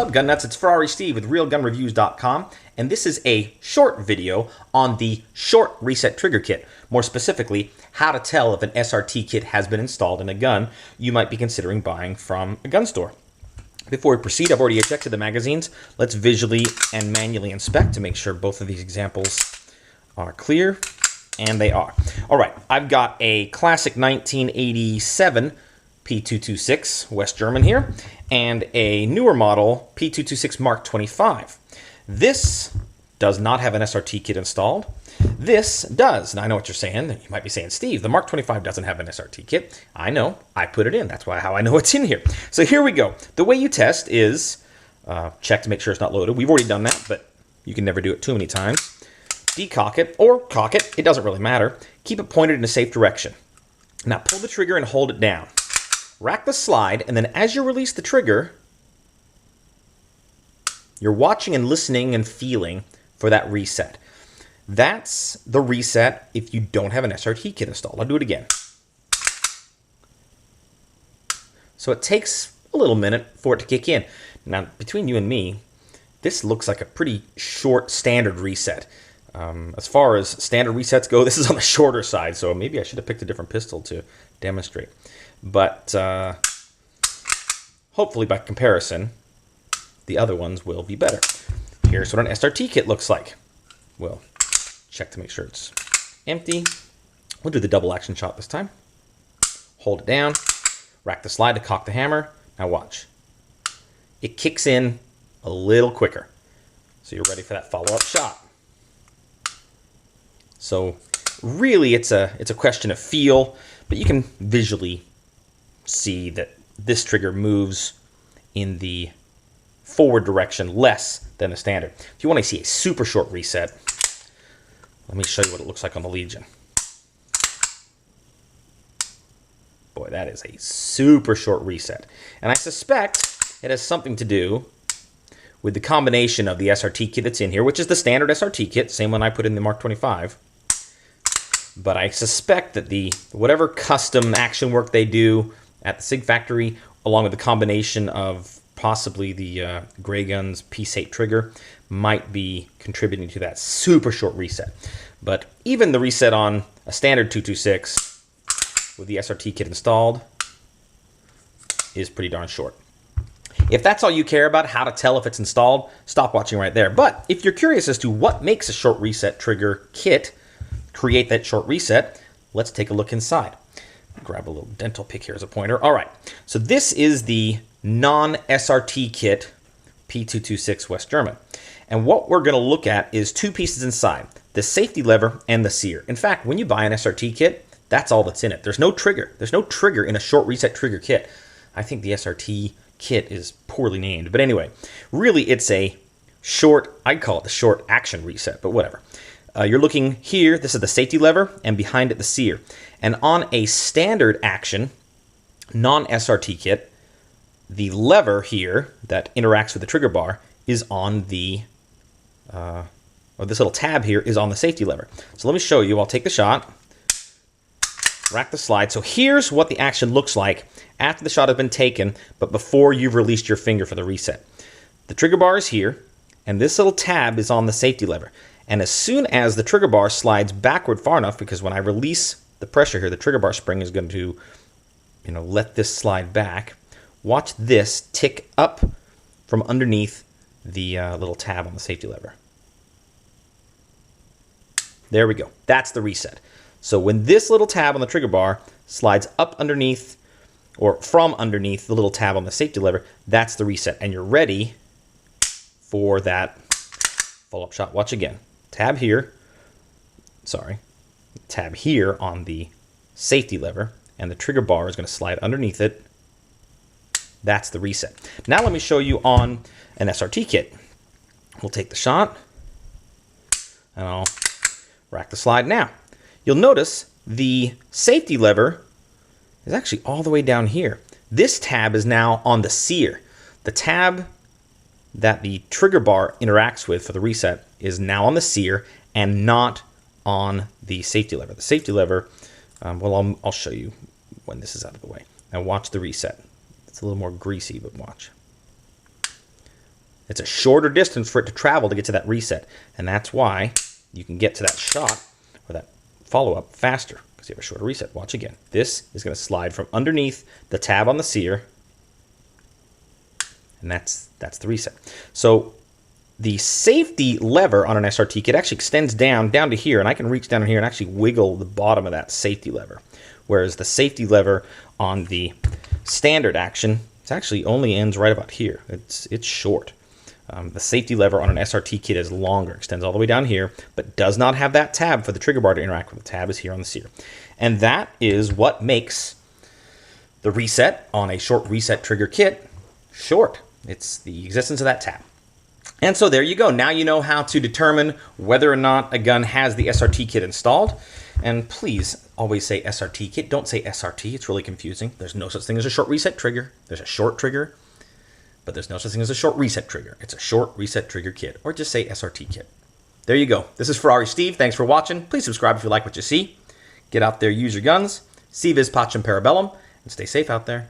up, gun nuts? It's Ferrari Steve with RealGunReviews.com, and this is a short video on the short reset trigger kit. More specifically, how to tell if an SRT kit has been installed in a gun you might be considering buying from a gun store. Before we proceed, I've already ejected the magazines. Let's visually and manually inspect to make sure both of these examples are clear, and they are. All right, I've got a classic 1987 P226 West German here, and a newer model P226 MK25. This does not have an SRT kit installed. This does. And I know what you're saying. You might be saying, Steve, the MK25 doesn't have an SRT kit. I know. I put it in. That's how I know it's in here. So here we go. The way you test is check to make sure it's not loaded. We've already done that, but you can never do it too many times. Decock it or cock it. It doesn't really matter. Keep it pointed in a safe direction. Now pull the trigger and hold it down. Rack the slide, and then as you release the trigger, you're watching and listening and feeling for that reset. That's the reset if you don't have an SRT kit installed. I'll do it again. So it takes a little minute for it to kick in. Now, between you and me, this looks like a pretty short standard reset. As far as standard resets go, this is on the shorter side, so maybe I should have picked a different pistol to demonstrate. But hopefully by comparison, the other ones will be better. Here's what an SRT kit looks like. We'll check to make sure it's empty. We'll do the double action shot this time. Hold it down, rack the slide to cock the hammer. Now watch. It kicks in a little quicker. So you're ready for that follow-up shot. So really it's a question of feel, but you can visually see that this trigger moves in the forward direction less than a standard. If you want to see a super short reset, let me show you what it looks like on the Legion. Boy, that is a super short reset. And I suspect it has something to do with the combination of the SRT kit that's in here, which is the standard SRT kit, same one I put in the MK25. But I suspect that whatever custom action work they do at the SIG factory, along with the combination of possibly the Gray Gun's P8 trigger, might be contributing to that super short reset. But even the reset on a standard 226 with the SRT kit installed is pretty darn short. If that's all you care about, how to tell if it's installed, stop watching right there. But if you're curious as to what makes a short reset trigger kit create that short reset, let's take a look inside. Grab a little dental pick here as a pointer. All right, so this is the non-SRT kit P226 West German. And what we're going to look at is two pieces inside, the safety lever and the sear. In fact, when you buy an SRT kit, that's all that's in it. There's no trigger. There's no trigger in a short reset trigger kit. I think the SRT kit is poorly named. But anyway, really it's a short, I'd call it the short action reset, but whatever. You're looking here, this is the safety lever, and behind it the sear. And on a standard action, non-SRT kit, the lever here that interacts with the trigger bar is on the, or this little tab here is on the safety lever. So let me show you. I'll take the shot, rack the slide. So here's what the action looks like after the shot has been taken, but before you've released your finger for the reset. The trigger bar is here, and this little tab is on the safety lever. And as soon as the trigger bar slides backward far enough, because when I release the pressure here, the trigger bar spring is going to, let this slide back. Watch this tick up from underneath the little tab on the safety lever. There we go. That's the reset. So when this little tab on the trigger bar slides up underneath, or from underneath the little tab on the safety lever, that's the reset. And you're ready for that follow-up shot. Watch again. Tab here, tab here on the safety lever, and the trigger bar is going to slide underneath it. That's the reset. Now let me show you on an SRT kit. We'll take the shot, and I'll rack the slide. Now, you'll notice the safety lever is actually all the way down here. This tab is now on the sear. The tab that the trigger bar interacts with for the reset is now on the sear and not on the safety lever. The safety lever, well, I'll show you when this is out of the way. Now watch the reset. It's a little more greasy, but watch. It's a shorter distance for it to travel to get to that reset. And that's why you can get to that shot or that follow-up faster, because you have a shorter reset. Watch again. This is going to slide from underneath the tab on the sear, and that's the reset. So the safety lever on an SRT kit actually extends down to here, and I can reach down in here and actually wiggle the bottom of that safety lever. Whereas the safety lever on the standard action, it actually only ends right about here. It's short. The safety lever on an SRT kit is longer, extends all the way down here, but does not have that tab for the trigger bar to interact with. The tab is here on the sear. And that is what makes the reset on a short reset trigger kit short. It's the existence of that tab. And so there you go. Now you know how to determine whether or not a gun has the SRT kit installed. And please always say SRT kit. Don't say SRT. It's really confusing. There's no such thing as a short reset trigger. There's a short trigger, but there's no such thing as a short reset trigger. It's a short reset trigger kit, or just say SRT kit. There you go. This is Ferrari Steve. Thanks for watching. Please subscribe if you like what you see. Get out there, use your guns, si vis pacem parabellum, and stay safe out there.